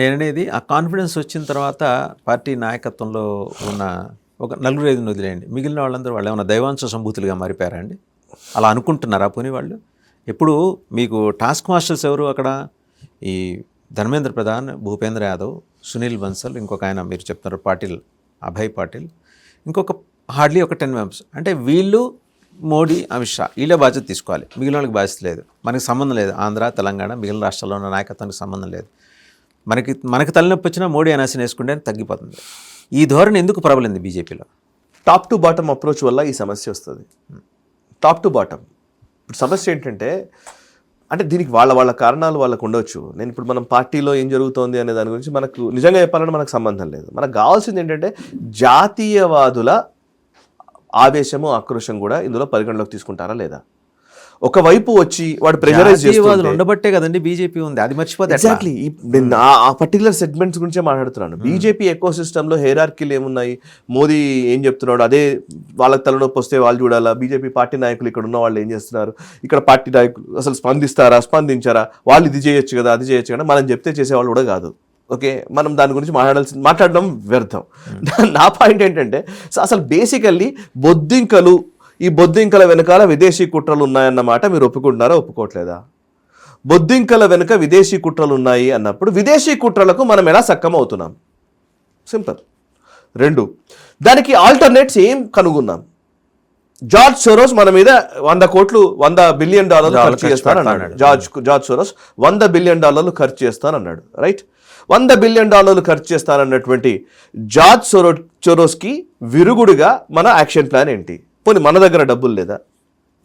నేననేది ఆ కాన్ఫిడెన్స్ వచ్చిన తర్వాత పార్టీ నాయకత్వంలో ఉన్న ఒక నలుగురు ఐదుగురు వదిలేయండి, మిగిలిన వాళ్ళందరూ వాళ్ళు ఏమైనా దైవాంశ సంభూతులుగా మారిపోయారా అండి? అలా అనుకుంటున్నారా పోనీ వాళ్ళు? ఎప్పుడు మీకు టాస్క్ మాస్టర్స్ ఎవరు అక్కడ? ఈ ధర్మేంద్ర ప్రధాన్, భూపేంద్ర యాదవ్, సునీల్ బన్సల్, ఇంకొక ఆయన మీరు చెప్తున్నారు పాటిల్, అభయ్ పాటిల్, ఇంకొక హార్డ్లీ ఒక 10 మెంబర్స్. అంటే వీళ్ళు మోడీ, అమిత్ షా వీళ్ళే బాధ్యత తీసుకోవాలి, మిగిలిన వాళ్ళకి బాధ్యత లేదు. మనకి సంబంధం లేదు, ఆంధ్ర తెలంగాణ మిగిలిన రాష్ట్రాల్లో ఉన్న నాయకత్వానికి సంబంధం లేదు. మనకి తలనొప్పి వచ్చినా మోడీ అనాశనం వేసుకుంటే తగ్గిపోతుంది. ఈ ధోరణి ఎందుకు ప్రబలింది బీజేపీలో? టాప్ టు బాటమ్ అప్రోచ్ వల్ల ఈ సమస్య వస్తుంది. టాప్ టు బాటమ్ ఇప్పుడు సమస్య ఏంటంటే, అంటే దీనికి వాళ్ళ కారణాలు వాళ్ళకు ఉండవచ్చు. నేను ఇప్పుడు మనం పార్టీలో ఏం జరుగుతోంది అనే దాని గురించి మనకు నిజంగా చెప్పాలంటే మనకు సంబంధం లేదు. మనకు కావాల్సింది ఏంటంటే జాతీయవాదుల ఆవేశము, ఆక్రోశం కూడా ఇందులో పరిగణలోకి తీసుకుంటారా లేదా. ఒకవైపు వచ్చి వాడు ప్రెజరైజ్ చేస్తూ ఉండబట్టే కదండి బీజేపీ ఉంది, అది మర్చిపోతే ఎగ్జాక్ట్లీ ఆ పర్టికులర్ సెగ్మెంట్స్ గురించే మాట్లాడుతున్నాను. బీజేపీ ఎకో సిస్టంలో హైరార్కీలు ఏమున్నాయి, మోదీ ఏం చెప్తున్నాడు అదే వాళ్ళకి తలనొప్పి వస్తే వాళ్ళు చూడాలా, బీజేపీ పార్టీ నాయకులు ఇక్కడ ఉన్న వాళ్ళు ఏం చేస్తున్నారు, ఇక్కడ పార్టీ నాయకులు అసలు స్పందించారా, వాళ్ళు ఇది చేయొచ్చు కదా అది చేయొచ్చు కదా, మనం చెప్తే చేసేవాళ్ళు కూడా కాదు. ఓకే, మనం దాని గురించి మాట్లాడడం వ్యర్థం. నా పాయింట్ ఏంటంటే అసలు బేసికల్లీ ఈ బొద్దింకల వెనకాల విదేశీ కుట్రలు ఉన్నాయన్నమాట మీరు ఒప్పుకుంటున్నారా, ఒప్పుకోవట్లేదా? బొద్దింకల వెనుక విదేశీ కుట్రలు ఉన్నాయి అన్నప్పుడు విదేశీ కుట్రలకు మనం ఎలా సక్కమవుతున్నాం? సింపుల్. 2, దానికి ఆల్టర్నేట్స్ ఏం కనుగొన్నాం? జార్జ్ సోరోస్ మన మీద $100 బిలియన్ ఖర్చు చేస్తానన్నాడు. జార్జ్ సోరోస్ $100 బిలియన్ ఖర్చు చేస్తానన్నాడు. రైట్, $100 బిలియన్ ఖర్చు చేస్తానన్నటువంటి జార్జ్ సోరోస్కి విరుగుడుగా మన యాక్షన్ ప్లాన్ ఏంటి? పోనీ మన దగ్గర డబ్బులు లేదా?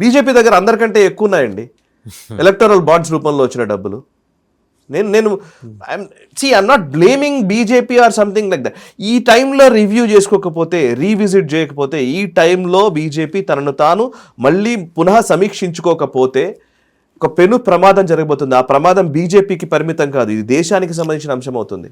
బీజేపీ దగ్గర అందరికంటే ఎక్కువ ఉన్నాయండి ఎలక్టోరల్ బాండ్స్ రూపంలో వచ్చిన డబ్బులు. I'm not blaming BJP or something like that. ఈ టైంలో రివ్యూ చేసుకోకపోతే, రీవిజిట్ చేయకపోతే, ఈ టైంలో బీజేపీ తనను తాను మళ్ళీ పునః సమీక్షించుకోకపోతే ఒక పెను ప్రమాదం జరగబోతుంది. ఆ ప్రమాదం బీజేపీకి పరిమితం కాదు, ఇది దేశానికి సంబంధించిన అంశం అవుతుంది.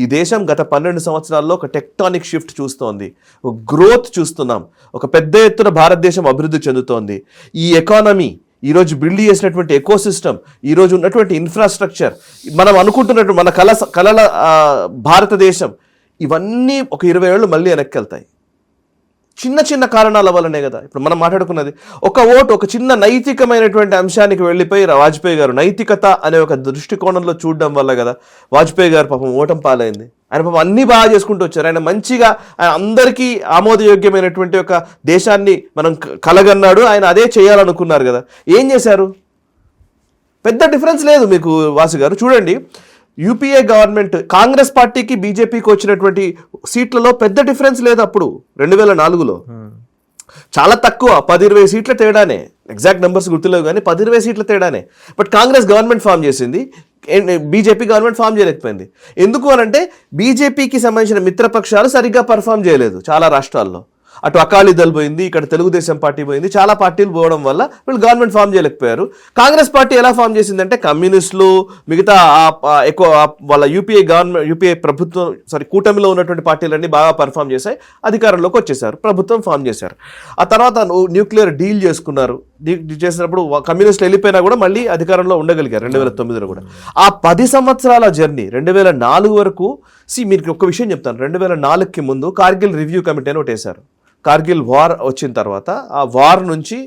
ఈ దేశం గత 12 సంవత్సరాల్లో ఒక టెక్టానిక్ షిఫ్ట్ చూస్తోంది, ఒక గ్రోత్ చూస్తున్నాం, ఒక పెద్ద ఎత్తున భారతదేశం అభివృద్ధి చెందుతోంది. ఈ ఎకానమీ, ఈరోజు బిల్డ్ చేసినటువంటి ఎకోసిస్టమ్, ఈరోజు ఉన్నటువంటి ఇన్ఫ్రాస్ట్రక్చర్, మనం అనుకుంటున్నట్టు మన కలల భారతదేశం, ఇవన్నీ ఒక 20 ఏళ్ళు మళ్ళీ వెనక్కి వెళ్తాయి. చిన్న కారణాల వల్లనే కదా ఇప్పుడు మనం మాట్లాడుకున్నది. ఒక ఓటు ఒక చిన్న నైతికమైనటువంటి అంశానికి వెళ్ళిపోయి వాజ్పేయి గారు నైతికత అనే ఒక దృష్టికోణంలో చూడడం వల్ల కదా వాజ్పేయి గారు పాపం ఓటం పాలైంది. ఆయన పాపం అన్నీ బాగా చేసుకుంటూ వచ్చారు. ఆయన మంచిగా అందరికీ ఆమోదయోగ్యమైనటువంటి ఒక దేశాన్ని మనం కలగన్నాడు. ఆయన అదే చేయాలనుకున్నారు కదా. ఏం చేశారు? పెద్ద డిఫరెన్స్ లేదు మీకు వాసు గారు. చూడండి, యూపీఏ గవర్నమెంట్ కాంగ్రెస్ పార్టీకి బీజేపీకి వచ్చినటువంటి సీట్లలో పెద్ద డిఫరెన్స్ లేదు. అప్పుడు 2004లో చాలా తక్కువ, 10-20 సీట్ల తేడానే. ఎగ్జాక్ట్ నెంబర్స్ గుర్తులేవు కానీ 10-20 సీట్ల తేడానే. బట్ కాంగ్రెస్ గవర్నమెంట్ ఫామ్ చేసింది, బీజేపీ గవర్నమెంట్ ఫామ్ చేయలేకపోయింది. ఎందుకు అనంటే బీజేపీకి సంబంధించిన మిత్రపక్షాలు సరిగ్గా పర్ఫామ్ చేయలేదు చాలా రాష్ట్రాల్లో. అటు అకాలీదళ్ పోయింది, ఇక్కడ తెలుగుదేశం పార్టీ పోయింది, చాలా పార్టీలు పోవడం వల్ల వీళ్ళు గవర్నమెంట్ ఫామ్ చేయలేకపోయారు. కాంగ్రెస్ పార్టీ ఎలా ఫామ్ చేసిందంటే కమ్యూనిస్టులు మిగతా ఎక్కువ వాళ్ళ యూపీఏ ప్రభుత్వం కూటమిలో ఉన్నటువంటి పార్టీలన్నీ బాగా పర్ఫామ్ చేశాయి, అధికారంలోకి వచ్చేసారు, ప్రభుత్వం ఫామ్ చేశారు. ఆ తర్వాత న్యూక్లియర్ డీల్ చేసుకున్నారు. చేసినప్పుడు కమ్యూనిస్టులు వెళ్ళిపోయినా కూడా మళ్ళీ అధికారంలో ఉండగలిగారు 2009లో కూడా. ఆ 10 సంవత్సరాల జర్నీ 2004 వరకు. మీరు ఒక విషయం చెప్తాను, 2004కి ముందు కార్గిల్ రివ్యూ కమిటీ అని ఒకటి వేశారు. కార్గిల్ వార్ వచ్చిన తర్వాత ఆ వార్ నుంచి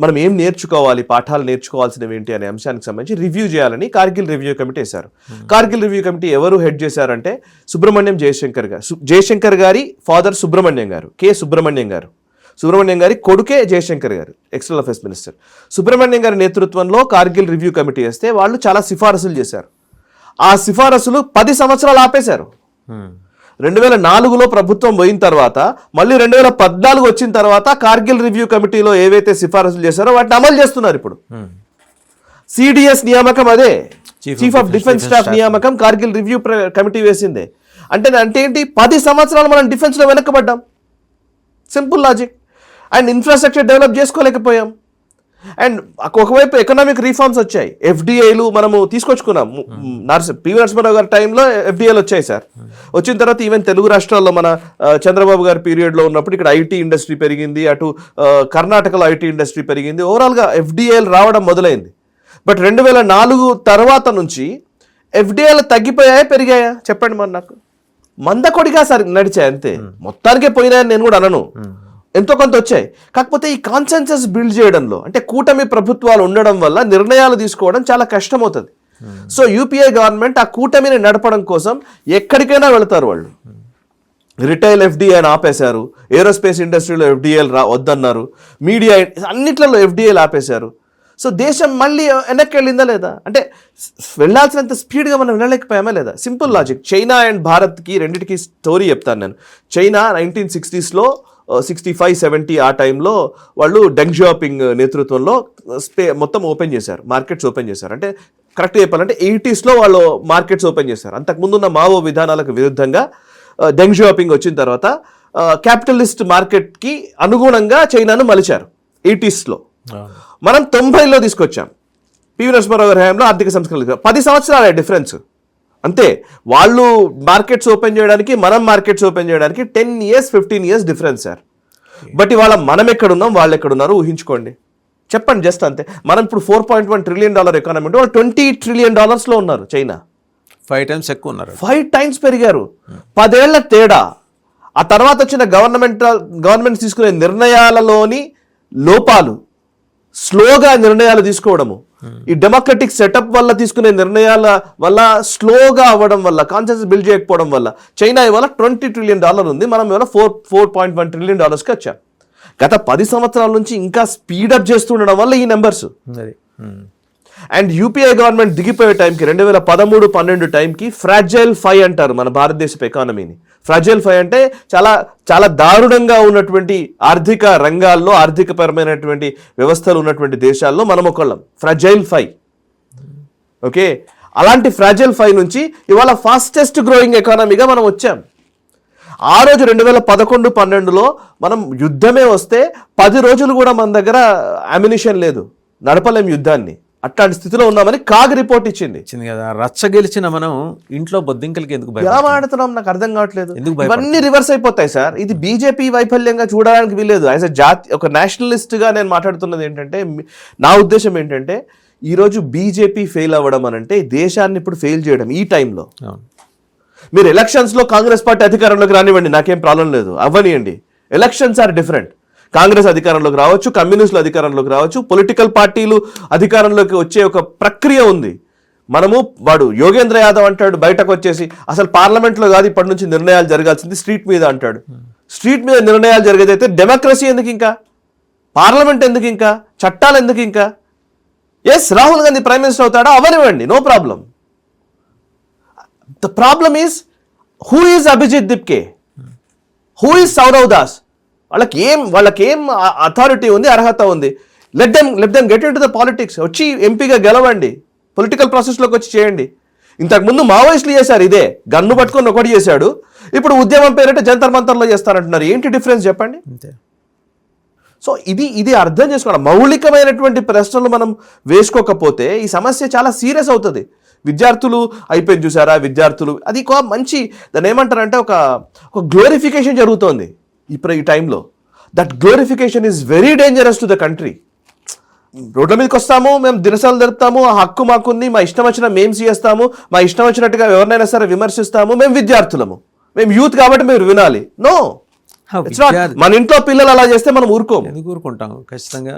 మనం ఏం నేర్చుకోవాలి, పాఠాలు నేర్చుకోవాల్సినవి ఏంటి అనే అంశానికి సంబంధించి రివ్యూ చేయాలని కార్గిల్ రివ్యూ కమిటీ వేశారు. కార్గిల్ రివ్యూ కమిటీ ఎవరు హెడ్ చేశారంటే సుబ్రహ్మణ్యం జయశంకర్ గారు. జయశంకర్ గారి ఫాదర్ సుబ్రహ్మణ్యం గారు, కె సుబ్రహ్మణ్యం గారు. సుబ్రహ్మణ్యం గారి కొడుకే జయశంకర్ గారు, ఎక్స్టర్నల్ అఫేర్స్ మినిస్టర్. సుబ్రహ్మణ్యం గారి నేతృత్వంలో కార్గిల్ రివ్యూ కమిటీ వేస్తే వాళ్ళు చాలా సిఫారసులు చేశారు. ఆ సిఫారసులు 10 సంవత్సరాలు ఆపేశారు. 2004లో ప్రభుత్వం పోయిన తర్వాత మళ్ళీ 2014 వచ్చిన తర్వాత కార్గిల్ రివ్యూ కమిటీలో ఏవైతే సిఫారసులు చేశారో వాటిని అమలు చేస్తున్నారు. ఇప్పుడు సిడిఎస్ నియామకం అదే, చీఫ్ ఆఫ్ డిఫెన్స్ స్టాఫ్ నియామకం కార్గిల్ రివ్యూ కమిటీ వేసిందే. అంటే ఏంటి, 10 సంవత్సరాలు మనం డిఫెన్స్లో వెనక్కబడ్డాం. Simple logic. And infrastructure develop చేసుకోలేకపోయాం. అండ్ ఒకవైపు ఎకనామిక్ రిఫార్మ్స్ వచ్చాయి, ఎఫ్డిఐలు మనము తీసుకొచ్చుకున్నాం. పివి నరసింహారావు గారి టైంలో ఎఫ్డిఐలు వచ్చాయి సార్. వచ్చిన తర్వాత ఈవెన్ తెలుగు రాష్ట్రాల్లో మన చంద్రబాబు గారి పీరియడ్లో ఉన్నప్పుడు ఇక్కడ ఐటీ ఇండస్ట్రీ పెరిగింది, అటు కర్ణాటకలో ఐటీ ఇండస్ట్రీ పెరిగింది, ఓవరాల్గా ఎఫ్డిఐలు రావడం మొదలైంది. బట్ 2004 తర్వాత నుంచి ఎఫ్డిఐలు తగ్గిపోయాయా పెరిగాయా చెప్పండి మరి నాకు. మందకొడిగా సరి నడిచాయి అంతే, మొత్తానికే పోయినాయని నేను కూడా అనను, ఎంతో కొంత వచ్చాయి. కాకపోతే ఈ కాన్సెన్సస్ బిల్డ్ చేయడంలో అంటే కూటమి ప్రభుత్వాలు ఉండడం వల్ల నిర్ణయాలు తీసుకోవడం చాలా కష్టమవుతుంది. సో యూపీఏ గవర్నమెంట్ ఆ కూటమిని నడపడం కోసం ఎక్కడికైనా వెళతారు వాళ్ళు. రిటైల్ ఎఫ్డిఐని ఆపేశారు, ఏరోస్పేస్ ఇండస్ట్రీలో ఎఫ్డిఐలు వద్దన్నారు, మీడియా అన్నిట్లలో ఎఫ్డిఐలు ఆపేశారు. సో దేశం మళ్ళీ వెనక్కి వెళ్ళిందా లేదా అంటే వెళ్ళాల్సినంత స్పీడ్గా మనం వెళ్ళలేకపోయామా లేదా? Simple logic. చైనా అండ్ భారత్కి రెండింటికి స్టోరీ చెప్తాను నేను. చైనా 1960s 65-70 ఆ టైంలో వాళ్ళు డెంగ్ జియాపింగ్ నేతృత్వంలో మొత్తం ఓపెన్ చేశారు, మార్కెట్స్ ఓపెన్ చేశారు. అంటే కరెక్ట్గా చెప్పాలంటే 80s వాళ్ళు మార్కెట్స్ ఓపెన్ చేశారు. అంతకుముందున్న మావో విధానాలకు విరుద్ధంగా డెంగ్ జియాపింగ్ వచ్చిన తర్వాత క్యాపిటలిస్ట్ మార్కెట్కి అనుగుణంగా చైనాను మలిచారు 80s. మనం 90లో తీసుకొచ్చాం. పివి నరసింహారావు గారి హయాంలో ఆర్థిక సంస్కరణలు 10 సంవత్సరాల డిఫరెన్స్ అంతే. వాళ్ళు మార్కెట్స్ ఓపెన్ చేయడానికి మనం మార్కెట్స్ ఓపెన్ చేయడానికి 10 years 15 years difference sir. But ఇవాళ మనం ఎక్కడున్నాం వాళ్ళు ఎక్కడున్నారు ఊహించుకోండి, చెప్పండి జస్ట్ అంతే. మనం ఇప్పుడు $4.1 trillion ఎకానమీ ఉంటే వాళ్ళు $20 trillion ఉన్నారు. చైనా 5 times ఎక్కువ ఉన్నారు, 5 times పెరిగారు. 10 ఏళ్ల తేడా. ఆ తర్వాత వచ్చిన గవర్నమెంట్ తీసుకునే నిర్ణయాలలోని లోపాలు, స్లోగా నిర్ణయాలు తీసుకోవడము, ఈ డెమోక్రటిక్ సెటప్ వల్ల తీసుకునే నిర్ణయాల వల్ల స్లోగా అవ్వడం వల్ల, కాన్సెన్సస్ బిల్డ్ చేయకపోవడం వల్ల చైనా ఇవాళ $20 trillion ఉంది, మనం ఇవాళ $4.1 trillion వచ్చాం. గత 10 సంవత్సరాల నుంచి ఇంకా స్పీడప్ చేస్తుండడం వల్ల ఈ నెంబర్స్. అండ్ యూపీఐ గవర్నమెంట్ దిగిపోయే టైంకి 2013-12 టైంకి ఫ్రాజైల్ 5 అంటారు మన భారతదేశపు ఎకానమీని. ఫ్రాజైల్ 5 అంటే చాలా చాలా దారుణంగా ఉన్నటువంటి ఆర్థిక రంగాల్లో, ఆర్థికపరమైనటువంటి వ్యవస్థలు ఉన్నటువంటి దేశాల్లో మనం ఒకళ్ళం. ఫ్రాజైల్ 5. ఓకే, అలాంటి ఫ్రాజైల్ 5 నుంచి ఇవాళ ఫాస్టెస్ట్ గ్రోయింగ్ ఎకానమీగా మనం వచ్చాం. ఆ రోజు 2011-12లో మనం యుద్ధమే వస్తే 10 రోజులు కూడా మన దగ్గర అమ్యునిషన్ లేదు, నడపలేం యుద్ధాన్ని. అట్లాంటి స్థితిలో ఉన్నామని కాగ్ రిపోర్ట్ ఇచ్చింది కదా. రచ్చ గెలిచిన మనం ఇంట్లో బొద్దింకలకి ఎందుకు ఎలా మాడుతున్నాం నాకు అర్థం కావట్లేదు. ఇవన్నీ రివర్స్ అయిపోతాయి సార్. ఇది బీజేపీ వైఫల్యంగా చూడడానికి వీలేదు. యాజ్ అ ఒక నేషనలిస్ట్ గా నేను మాట్లాడుతున్నది ఏంటంటే, నా ఉద్దేశం ఏంటంటే ఈరోజు బీజేపీ ఫెయిల్ అవ్వడం అని అంటే దేశాన్ని ఇప్పుడు ఫెయిల్ చేయడం. ఈ టైంలో మీరు ఎలక్షన్స్లో కాంగ్రెస్ పార్టీ అధికారంలోకి రానివ్వండి, నాకేం ప్రాబ్లం లేదు, అవ్వనియండి. Elections are different. కాంగ్రెస్ అధికారంలోకి రావచ్చు, కమ్యూనిస్టులు అధికారంలోకి రావచ్చు, పొలిటికల్ పార్టీలు అధికారంలోకి వచ్చే ఒక ప్రక్రియ ఉంది. వాడు యోగేంద్ర యాదవ్ అంటాడు బయటకు వచ్చేసి, అసలు పార్లమెంట్లో కాదు ఇప్పటి నుంచి నిర్ణయాలు జరగాల్సింది స్ట్రీట్ మీద అంటాడు. స్ట్రీట్ మీద నిర్ణయాలు జరిగేదైతే డెమోక్రసీ ఎందుకు ఇంకా, పార్లమెంట్ ఎందుకు ఇంకా, చట్టాలు ఎందుకు ఇంకా? Yes, Rahul Gandhi prime minister అవుతాడా, అవనివ్వండి, no problem. The problem is who is Abhijit Dipke, who is Sourav Das. వాళ్ళకేం అథారిటీ ఉంది, అర్హత ఉంది? Let them get in to the politics. వచ్చి ఎంపీగా గెలవండి, పొలిటికల్ ప్రాసెస్లోకి వచ్చి చేయండి. ఇంతకుముందు మావోయిస్టులు చేశారు ఇదే, గన్ను పట్టుకొని ఒకటి చేశాడు, ఇప్పుడు ఉద్యమం పేరంటే జంతర్ మంతర్లో చేస్తారంటున్నారు. ఏంటి డిఫరెన్స్ చెప్పండి? సో ఇది అర్థం చేసుకోవాలి. మౌలికమైనటువంటి ప్రశ్నలు మనం వేసుకోకపోతే ఈ సమస్య చాలా సీరియస్ అవుతుంది. విద్యార్థులు అయిపోయింది చూసారా, విద్యార్థులు అది ఒక మంచి దాన్ని ఏమంటారంటే ఒక గ్లోరిఫికేషన్ జరుగుతోంది ఈ టైంలో. That glorification is very dangerous to the country. రోడ్ల మీదకి వస్తాము, మేము దినసాలు జరుపుతాము, ఆ హక్కు మాకుంది, మా ఇష్టం వచ్చిన మేము చేస్తాము, మా ఇష్టం వచ్చినట్టుగా ఎవరినైనా సరే విమర్శిస్తాము, మేము విద్యార్థులము, మేము యూత్ కాబట్టి మీరు వినాలి. నో, మన ఇంట్లో పిల్లలు అలా చేస్తే మనం ఊరుకోము. ఎందుకు ఊరుకుంటాము? ఖచ్చితంగా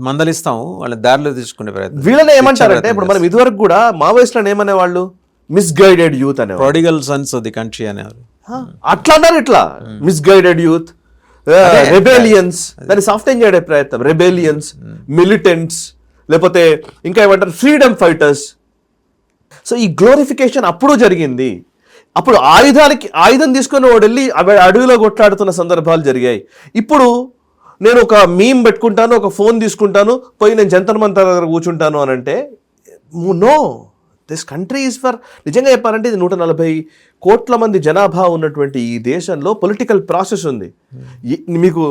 మందలిస్తాము, వాళ్ళ దారిలో తీసుకునే ప్రయత్నం. వీళ్ళని ఏమంటారంటే ఇప్పుడు మనం ఇదివరకు కూడా మావోయిస్టులను ఏమనేవాళ్ళు, మిస్గైడెడ్ యూత్ అనేవాళ్ళు, ప్రొడిగల్ సన్స్ ఆఫ్ ది కంట్రీ అనేవారు. అట్లా అన్నారు, ఇట్లా మిస్గైడెడ్ యూత్, రెబేలియన్స్, దాన్ని సాఫ్ట్వేర్ చేయడే ప్రయత్నం, రెబేలియన్స్, మిలిటెంట్స్, లేకపోతే ఇంకా ఏమంటారు ఫ్రీడమ్ ఫైటర్స్. సో ఈ గ్లోరిఫికేషన్ అప్పుడు జరిగింది. అప్పుడు ఆయుధం తీసుకొని వాడు వెళ్ళి అడవిలో కొట్లాడుతున్న సందర్భాలు జరిగాయి. ఇప్పుడు నేను ఒక మీమ్ పెట్టుకుంటాను, ఒక ఫోన్ తీసుకుంటాను, పోయి నేను జంతర్ మంతర్ దగ్గర కూర్చుంటాను అని అంటే no, this country is for, నిజంగా చెప్పాలంటే ఇది 140 కోట్ల మంది జనాభా ఉన్నటువంటి ఈ దేశంలో పొలిటికల్ ప్రాసెస్ ఉంది. మీకు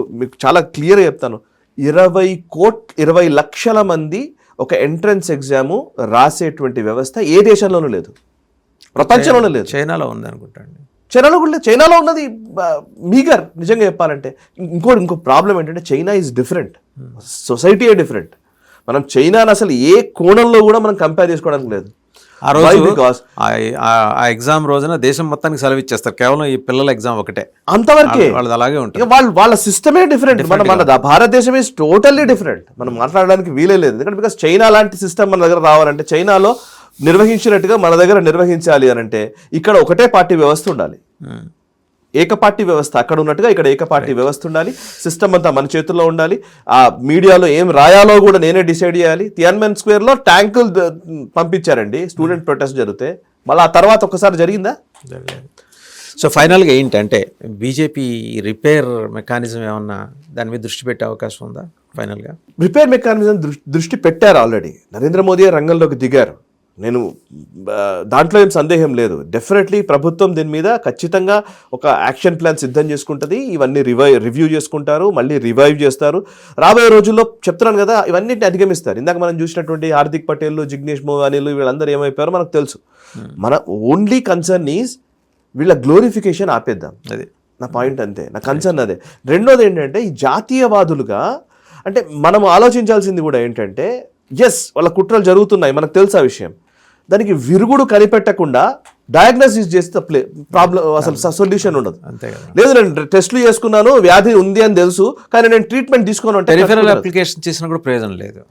చాలా క్లియర్గా చెప్తాను, 20 లక్షల మంది ఒక ఎంట్రన్స్ ఎగ్జాము రాసేటువంటి వ్యవస్థ ఏ దేశంలోనూ లేదు, ప్రపంచంలోనే లేదు. చైనాలో ఉంది అనుకుంటాండి, చైనాలో కూడా లేదు. చైనాలో ఉన్నది మీగర్ నిజంగా చెప్పాలంటే. ఇంకో ప్రాబ్లం ఏంటంటే China is different, society different. మనం చైనాని అసలు ఏ కోణంలో కూడా మనం కంపేర్ చేసుకోవడానికి లేదు. ఆ రోజు బికాస్ ఆ ఎగ్జామ్ రోజున దేశం మొత్తానికి సెలవు ఇచ్చేస్తారు, కేవలం ఈ పిల్లల ఎగ్జామ్ ఒకటే, అంతవరకే వాళ్ళది అలాగే ఉంటుంది. ఇక వాళ్ళ సిస్టమే డిఫరెంట్. మన భారతదేశం ఈజ్ టోటల్లీ డిఫరెంట్. మనం మాట్లాడడానికి వీలే లేదు. ఎందుకంటే బికాస్ చైనా లాంటి సిస్టమ్ మన దగ్గర రావాలంటే, చైనాలో నిర్వహించినట్టుగా మన దగ్గర నిర్వహించాలి అని అంటే ఇక్కడ ఒకటే పార్టీ వ్యవస్థ ఉండాలి. ఏకపార్టీ వ్యవస్థ అక్కడ ఉన్నట్టుగా ఇక్కడ ఏకపార్టీ వ్యవస్థ ఉండాలి. సిస్టమ్ అంతా మన చేతుల్లో ఉండాలి. ఆ మీడియాలో ఏం రాయాలో కూడా నేనే డిసైడ్ చేయాలి. తియాన్మెన్ స్క్వేర్లో ట్యాంకులు పంపించారండి స్టూడెంట్ ప్రొటెస్ట్ జరిగితే. మళ్ళీ ఆ తర్వాత ఒక్కసారి జరిగిందా? సో ఫైనల్గా ఏంటంటే బీజేపీ రిపేర్ మెకానిజం ఏమన్నా దాని మీద దృష్టి పెట్టే అవకాశం ఉందా? ఫైనల్గా రిపేర్ మెకానిజం దృష్టి పెట్టారు. ఆల్రెడీ నరేంద్ర మోదీ రంగంలోకి దిగారు. నేను దాంట్లో ఏం సందేహం లేదు. డెఫినెట్లీ ప్రభుత్వం దీని మీద ఖచ్చితంగా ఒక యాక్షన్ ప్లాన్ సిద్ధం చేసుకుంటుంది. ఇవన్నీ రివ్యూ చేసుకుంటారు, మళ్ళీ రివైవ్ చేస్తారు. రాబోయే రోజుల్లో చెప్తున్నాను కదా, ఇవన్నిటిని అధిగమిస్తారు. ఇందాక మనం చూసినటువంటి హార్దిక్ పటేల్, జిగ్నేష్ మోవానీలు వీళ్ళందరూ ఏమైపోయారో మనకు తెలుసు. మన ఓన్లీ కన్సర్న్ ఈజ్ వీళ్ళ గ్లోరిఫికేషన్ ఆపేద్దాం. అది నా పాయింట్, అంతే. నా కన్సర్న్ అదే. రెండోది ఏంటంటే ఈ జాతీయవాదులుగా అంటే మనం ఆలోచించాల్సింది కూడా ఏంటంటే, ఎస్ వాళ్ళ కుట్రలు జరుగుతున్నాయి, మనకు తెలుసు ఆ విషయం. దానికి విరుగుడు కనిపెట్టకుండా డయాగ్నోసిస్ చేస్తే ప్రాబ్లం అసలు సొల్యూషన్ ఉండదు. అంతే కదా. లేదు నేను టెస్టులు చేసుకున్నాను, వ్యాధి ఉంది అని తెలుసు, కానీ నేను ట్రీట్మెంట్ తీసుకోను అంటే పెరిఫెరల్ అప్లికేషన్ చేసినా కూడా ప్రయోజనం లేదు.